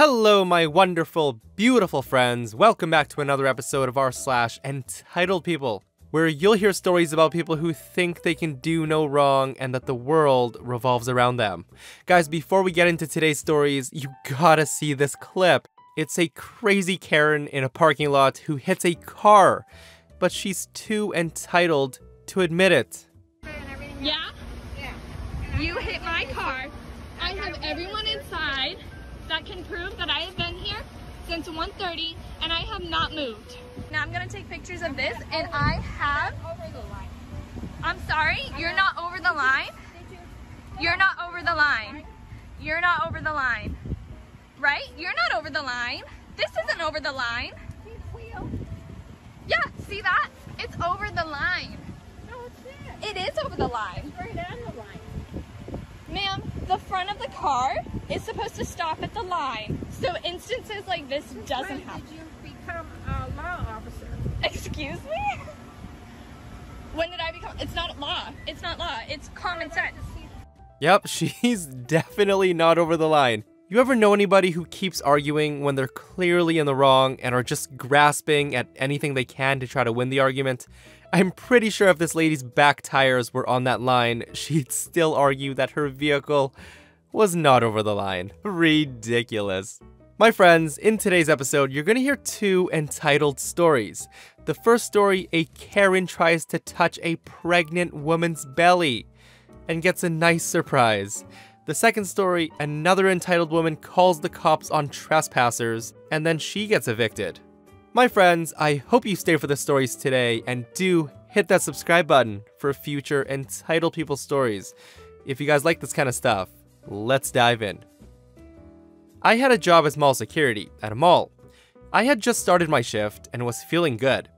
Hello, my wonderful, beautiful friends. Welcome back to another episode of r/Entitled People, where you'll hear stories about people who think they can do no wrong and that the world revolves around them. Guys, before we get into today's stories, you gotta see this clip. It's a crazy Karen in a parking lot who hits a car, but she's too entitled to admit it. Yeah? Yeah. You hit my car. I have everyone inside that can prove that I have been here since 1:30 and I have not moved. Now I'm gonna take pictures of this and I have... Over the line. I'm sorry, you're not over the line? You're not over the line. You're not over the line. Right? You're not over the line. This isn't over the line. Yeah, see that? It's over the line. No, it's not. It is over the line. It's right on the line. Ma'am, the front of the car is supposed to stop at the line. So instances like this doesn't When happen. did you become a law officer? Excuse me? When did I become? It's not law. It's not law. It's common sense. Yep, she's definitely not over the line. You ever know anybody who keeps arguing when they're clearly in the wrong and are just grasping at anything they can to try to win the argument? I'm pretty sure if this lady's back tires were on that line, she'd still argue that her vehicle was not over the line. Ridiculous. My friends, in today's episode, you're gonna hear two entitled stories. The first story, a Karen tries to touch a pregnant woman's belly and gets a nice surprise. The second story, another entitled woman calls the cops on trespassers and then she gets evicted. My friends, I hope you stay for the stories today and do hit that subscribe button for future Entitled People stories. If you guys like this kind of stuff, let's dive in. I had a job as mall security at a mall. I had just started my shift and was feeling good.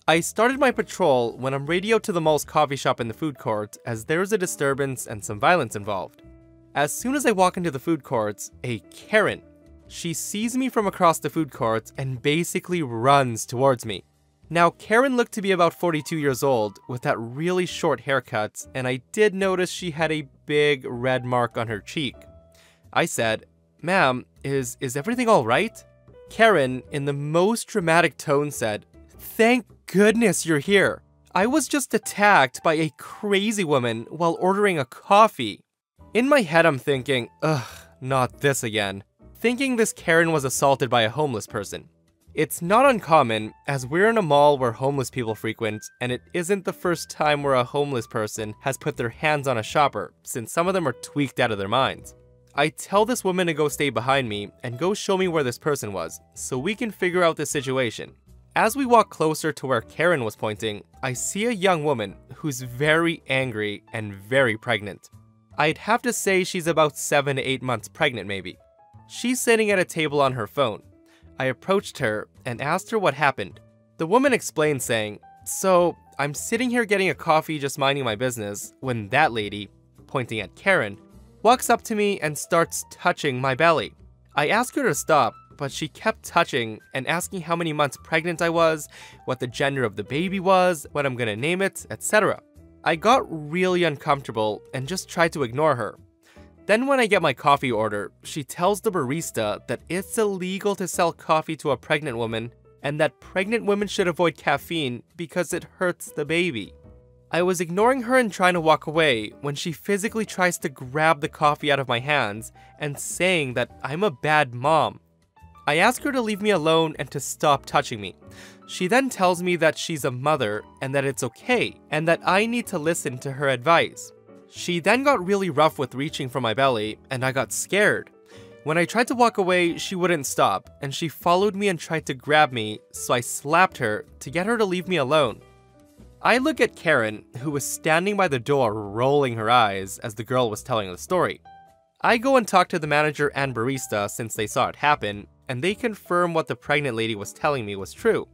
I started my patrol when I'm radioed to the mall's coffee shop in the food court as there was a disturbance and some violence involved. As soon as I walk into the food courts, a Karen. She sees me from across the food court and basically runs towards me. Now, Karen looked to be about 42 years old with that really short haircut, and I did notice she had a big red mark on her cheek. I said, "Ma'am, is everything all right?" Karen, in the most dramatic tone, said, "Thank goodness you're here. I was just attacked by a crazy woman while ordering a coffee." In my head, I'm thinking, ugh, not this again. Thinking this Karen was assaulted by a homeless person. It's not uncommon, as we're in a mall where homeless people frequent, and it isn't the first time where a homeless person has put their hands on a shopper, since some of them are tweaked out of their minds. I tell this woman to go stay behind me and go show me where this person was, so we can figure out this situation. As we walk closer to where Karen was pointing, I see a young woman who's very angry and very pregnant. I'd have to say she's about 7 to 8 months pregnant maybe. She's sitting at a table on her phone. I approached her and asked her what happened. The woman explained saying, "So, I'm sitting here getting a coffee just minding my business when that lady," pointing at Karen, walks up to me and starts touching my belly. I asked her to stop, but she kept touching and asking how many months pregnant I was, what the gender of the baby was, what I'm gonna name it, etc. I got really uncomfortable and just tried to ignore her. Then when I get my coffee order, she tells the barista that it's illegal to sell coffee to a pregnant woman and that pregnant women should avoid caffeine because it hurts the baby. I was ignoring her and trying to walk away when she physically tries to grab the coffee out of my hands and saying that I'm a bad mom. I ask her to leave me alone and to stop touching me. She then tells me that she's a mother and that it's okay and that I need to listen to her advice. She then got really rough with reaching for my belly, and I got scared. When I tried to walk away, she wouldn't stop, and she followed me and tried to grab me, so I slapped her to get her to leave me alone. I look at Karen, who was standing by the door rolling her eyes as the girl was telling the story. I go and talk to the manager and barista since they saw it happen, and they confirm what the pregnant lady was telling me was true.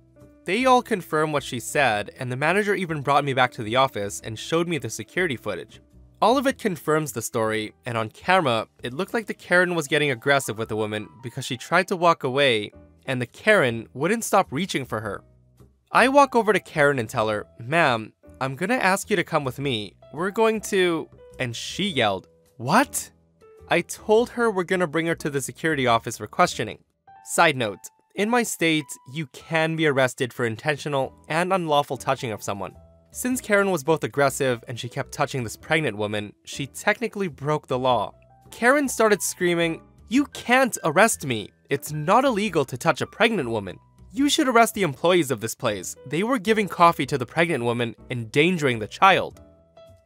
They all confirm what she said, and the manager even brought me back to the office and showed me the security footage. All of it confirms the story, and on camera, it looked like the Karen was getting aggressive with the woman because she tried to walk away, and the Karen wouldn't stop reaching for her. I walk over to Karen and tell her, "Ma'am, I'm gonna ask you to come with me. We're going to..." And she yelled, "What?" I told her we're gonna bring her to the security office for questioning. Side note, in my state, you can be arrested for intentional and unlawful touching of someone. Since Karen was both aggressive and she kept touching this pregnant woman, she technically broke the law. Karen started screaming, "You can't arrest me. It's not illegal to touch a pregnant woman. You should arrest the employees of this place. They were giving coffee to the pregnant woman, endangering the child."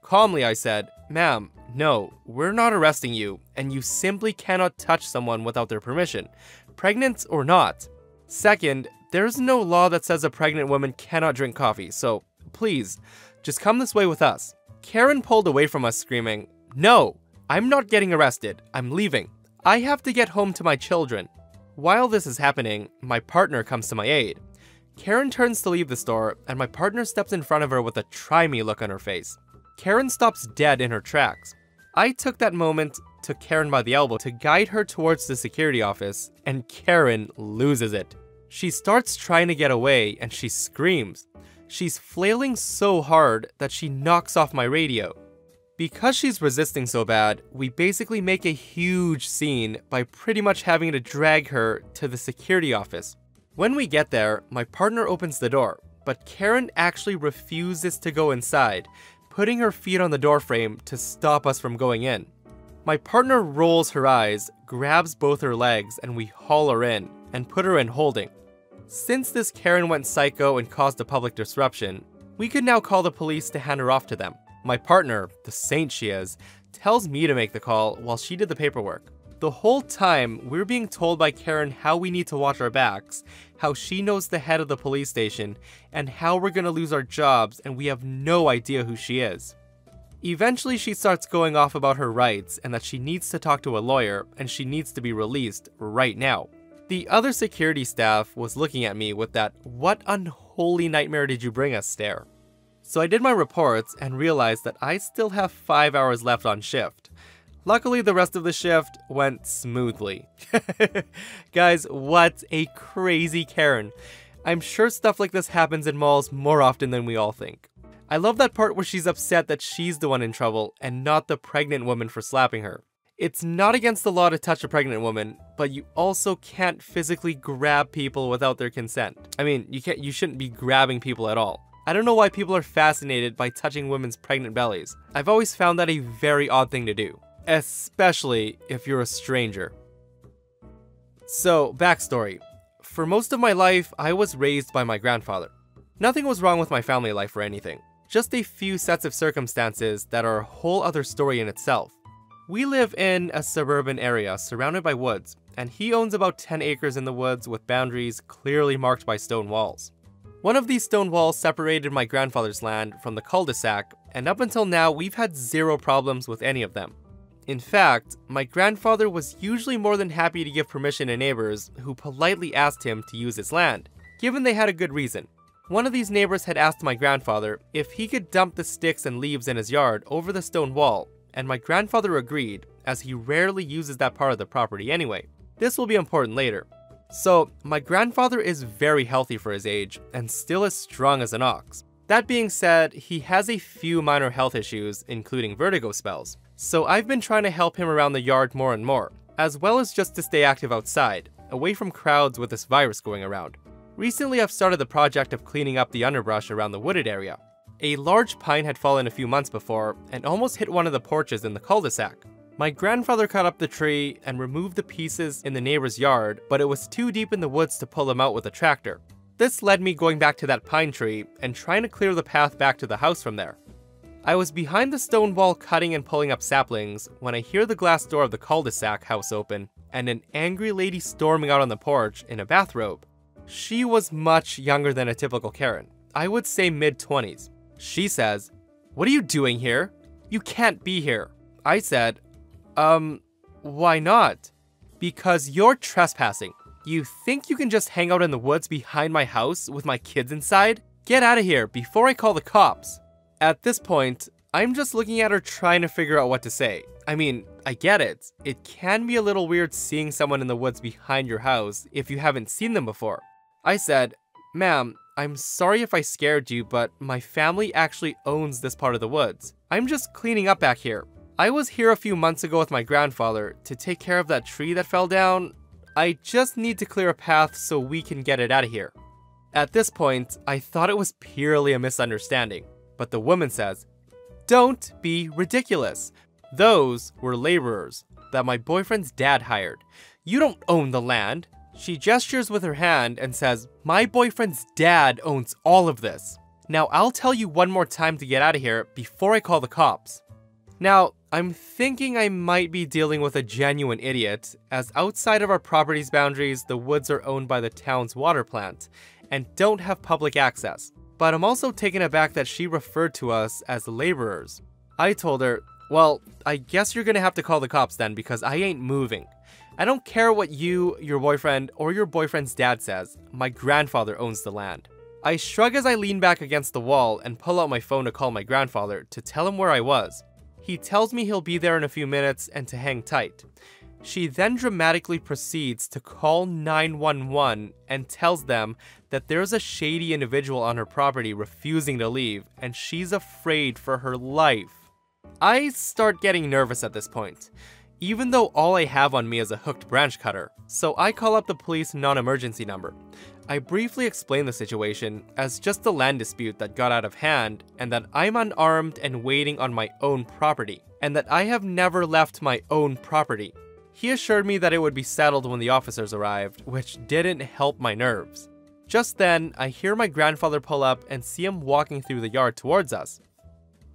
Calmly, I said, "Ma'am, no, we're not arresting you, and you simply cannot touch someone without their permission, pregnant or not. Second, there's no law that says a pregnant woman cannot drink coffee, so please, just come this way with us." Karen pulled away from us screaming, "No, I'm not getting arrested. I'm leaving. I have to get home to my children." While this is happening, my partner comes to my aid. Karen turns to leave the store, and my partner steps in front of her with a "try me" look on her face. Karen stops dead in her tracks. I took that moment, took Karen by the elbow to guide her towards the security office, and Karen loses it. She starts trying to get away, and she screams. She's flailing so hard that she knocks off my radio. Because she's resisting so bad, we basically make a huge scene by pretty much having to drag her to the security office. When we get there, my partner opens the door, but Karen actually refuses to go inside, putting her feet on the doorframe to stop us from going in. My partner rolls her eyes, grabs both her legs, and we haul her in and put her in holding. Since this Karen went psycho and caused a public disruption, we could now call the police to hand her off to them. My partner, the saint she is, tells me to make the call while she did the paperwork. The whole time, we're being told by Karen how we need to watch our backs, how she knows the head of the police station, and how we're gonna lose our jobs, and we have no idea who she is. Eventually, she starts going off about her rights and that she needs to talk to a lawyer and she needs to be released right now. The other security staff was looking at me with that "what unholy nightmare did you bring us" stare. So I did my reports and realized that I still have 5 hours left on shift. Luckily, the rest of the shift went smoothly. Guys, what a crazy Karen. I'm sure stuff like this happens in malls more often than we all think. I love that part where she's upset that she's the one in trouble and not the pregnant woman for slapping her. It's not against the law to touch a pregnant woman, but you also can't physically grab people without their consent. I mean, you shouldn't be grabbing people at all. I don't know why people are fascinated by touching women's pregnant bellies. I've always found that a very odd thing to do, especially if you're a stranger. So, backstory. For most of my life, I was raised by my grandfather. Nothing was wrong with my family life or anything, just a few sets of circumstances that are a whole other story in itself. We live in a suburban area surrounded by woods, and he owns about 10 acres in the woods with boundaries clearly marked by stone walls. One of these stone walls separated my grandfather's land from the cul-de-sac, and up until now we've had zero problems with any of them. In fact, my grandfather was usually more than happy to give permission to neighbors who politely asked him to use his land, given they had a good reason. One of these neighbors had asked my grandfather if he could dump the sticks and leaves in his yard over the stone wall, and my grandfather agreed, as he rarely uses that part of the property anyway. This will be important later. So, my grandfather is very healthy for his age, and still as strong as an ox. That being said, he has a few minor health issues, including vertigo spells. So I've been trying to help him around the yard more and more, as well as just to stay active outside, away from crowds with this virus going around. Recently I've started the project of cleaning up the underbrush around the wooded area. A large pine had fallen a few months before and almost hit one of the porches in the cul-de-sac. My grandfather cut up the tree and removed the pieces in the neighbor's yard, but it was too deep in the woods to pull them out with a tractor. This led me going back to that pine tree and trying to clear the path back to the house from there. I was behind the stone wall cutting and pulling up saplings when I hear the glass door of the cul-de-sac house open and an angry lady storming out on the porch in a bathrobe. She was much younger than a typical Karen. I would say mid-20s. She says, "What are you doing here? You can't be here." I said, why not?" "Because you're trespassing. You think you can just hang out in the woods behind my house with my kids inside? Get out of here before I call the cops." At this point, I'm just looking at her trying to figure out what to say. I mean, I get it. It can be a little weird seeing someone in the woods behind your house if you haven't seen them before. I said, "Ma'am, I'm sorry if I scared you, but my family actually owns this part of the woods. I'm just cleaning up back here. I was here a few months ago with my grandfather to take care of that tree that fell down. I just need to clear a path so we can get it out of here. At this point, I thought it was purely a misunderstanding, but the woman says, "Don't be ridiculous. Those were laborers that my boyfriend's dad hired. You don't own the land." She gestures with her hand and says, "My boyfriend's dad owns all of this. Now I'll tell you one more time to get out of here before I call the cops." Now, I'm thinking I might be dealing with a genuine idiot, as outside of our property's boundaries, the woods are owned by the town's water plant and don't have public access. But I'm also taken aback that she referred to us as laborers. I told her, "Well, I guess you're gonna have to call the cops then, because I ain't moving. I don't care what you, your boyfriend, or your boyfriend's dad says. My grandfather owns the land." I shrug as I lean back against the wall and pull out my phone to call my grandfather to tell him where I was. He tells me he'll be there in a few minutes and to hang tight. She then dramatically proceeds to call 911 and tells them that there's a shady individual on her property refusing to leave, and she's afraid for her life. I start getting nervous at this point, even though all I have on me is a hooked branch cutter, so I call up the police non-emergency number. I briefly explain the situation as just a land dispute that got out of hand, and that I'm unarmed and waiting on my own property, and that I have never left my own property. He assured me that it would be settled when the officers arrived, which didn't help my nerves. Just then, I hear my grandfather pull up and see him walking through the yard towards us.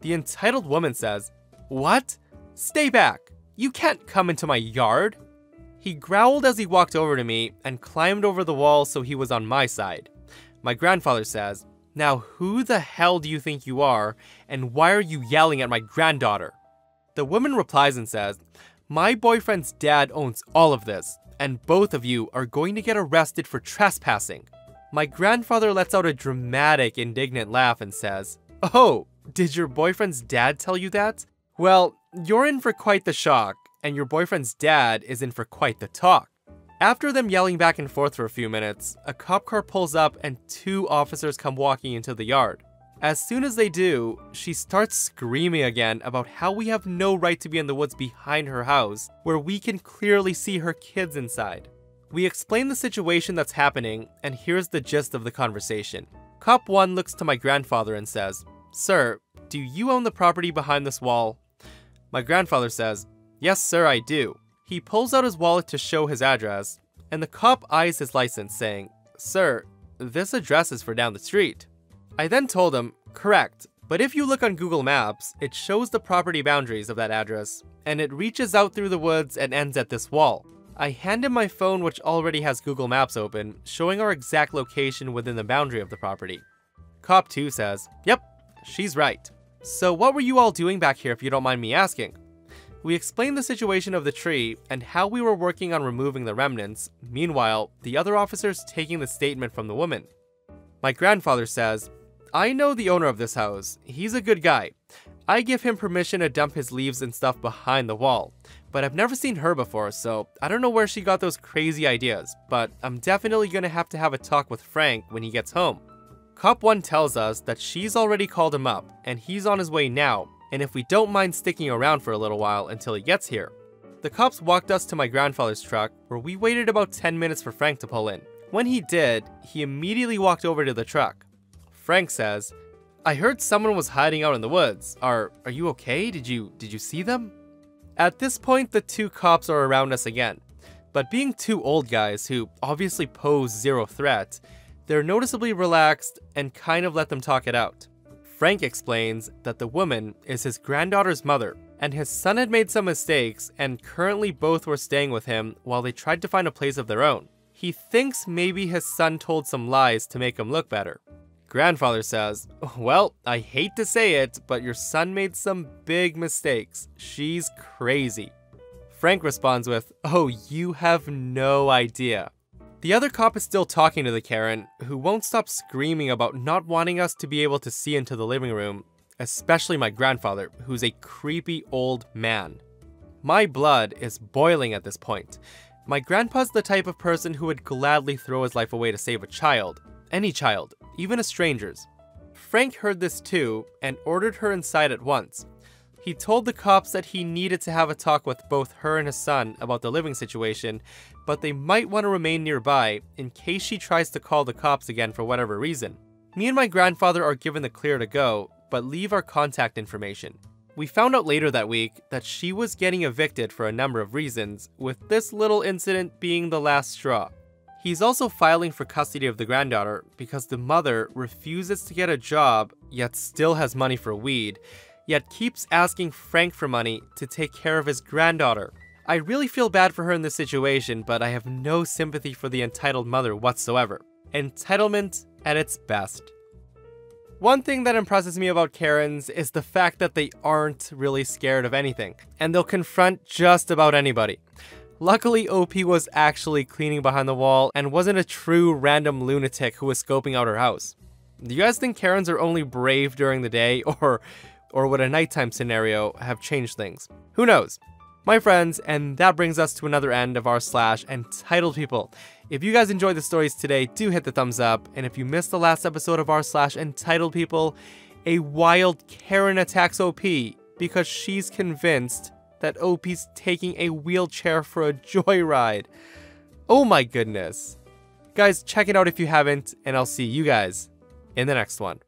The entitled woman says, "What? Stay back! You can't come into my yard!" He growled as he walked over to me and climbed over the wall so he was on my side. My grandfather says, "Now who the hell do you think you are, and why are you yelling at my granddaughter?" The woman replies and says, "My boyfriend's dad owns all of this, and both of you are going to get arrested for trespassing." My grandfather lets out a dramatic, indignant laugh and says, "Oh, did your boyfriend's dad tell you that? Well, you're in for quite the shock, and your boyfriend's dad is in for quite the talk." After them yelling back and forth for a few minutes, a cop car pulls up and 2 officers come walking into the yard. As soon as they do, she starts screaming again about how we have no right to be in the woods behind her house, where we can clearly see her kids inside. We explain the situation that's happening, and here's the gist of the conversation. Cop 1 looks to my grandfather and says, "Sir, do you own the property behind this wall?" My grandfather says, "Yes, sir, I do." He pulls out his wallet to show his address, and the cop eyes his license, saying, "Sir, this address is for down the street." I then told him, "Correct, but if you look on Google Maps, it shows the property boundaries of that address, and it reaches out through the woods and ends at this wall." I hand him my phone, which already has Google Maps open, showing our exact location within the boundary of the property. Cop 2 says, "Yep, she's right. So what were you all doing back here, if you don't mind me asking?" We explained the situation of the tree and how we were working on removing the remnants, meanwhile, the other officers taking the statement from the woman. My grandfather says, "I know the owner of this house. He's a good guy. I give him permission to dump his leaves and stuff behind the wall, but I've never seen her before, so I don't know where she got those crazy ideas, but I'm definitely gonna have to have a talk with Frank when he gets home." Cop 1 tells us that she's already called him up, and he's on his way now, and if we don't mind sticking around for a little while until he gets here. The cops walked us to my grandfather's truck, where we waited about 10 minutes for Frank to pull in. When he did, he immediately walked over to the truck. Frank says, "I heard someone was hiding out in the woods. Are you okay? Did you see them?" At this point, the 2 cops are around us again, but being 2 old guys who obviously pose zero threat, they're noticeably relaxed and kind of let them talk it out. Frank explains that the woman is his granddaughter's mother, and his son had made some mistakes and currently both were staying with him while they tried to find a place of their own. He thinks maybe his son told some lies to make him look better. Grandfather says, "Well, I hate to say it, but your son made some big mistakes. She's crazy." Frank responds with, "Oh, you have no idea." The other cop is still talking to the Karen, who won't stop screaming about not wanting us to be able to see into the living room, especially my grandfather, who's a creepy old man. My blood is boiling at this point. My grandpa's the type of person who would gladly throw his life away to save a child. Any child, even a stranger's. Frank heard this too and ordered her inside at once. He told the cops that he needed to have a talk with both her and his son about the living situation, but they might want to remain nearby in case she tries to call the cops again for whatever reason. Me and my grandfather are given the clear to go, but leave our contact information. We found out later that week that she was getting evicted for a number of reasons, with this little incident being the last straw. He's also filing for custody of the granddaughter because the mother refuses to get a job, yet still has money for weed, yet keeps asking Frank for money to take care of his granddaughter. I really feel bad for her in this situation, but I have no sympathy for the entitled mother whatsoever. Entitlement at its best. One thing that impresses me about Karens is the fact that they aren't really scared of anything, and they'll confront just about anybody. Luckily, OP was actually cleaning behind the wall and wasn't a true random lunatic who was scoping out her house. Do you guys think Karens are only brave during the day, or would a nighttime scenario have changed things? Who knows? My friends, and that brings us to another end of our /Entitled People. If you guys enjoyed the stories today, do hit the thumbs up, and if you missed the last episode of our /Entitled People, a wild Karen attacks OP because she's convinced that OP's taking a wheelchair for a joyride. Oh my goodness. Guys, check it out if you haven't, and I'll see you guys in the next one.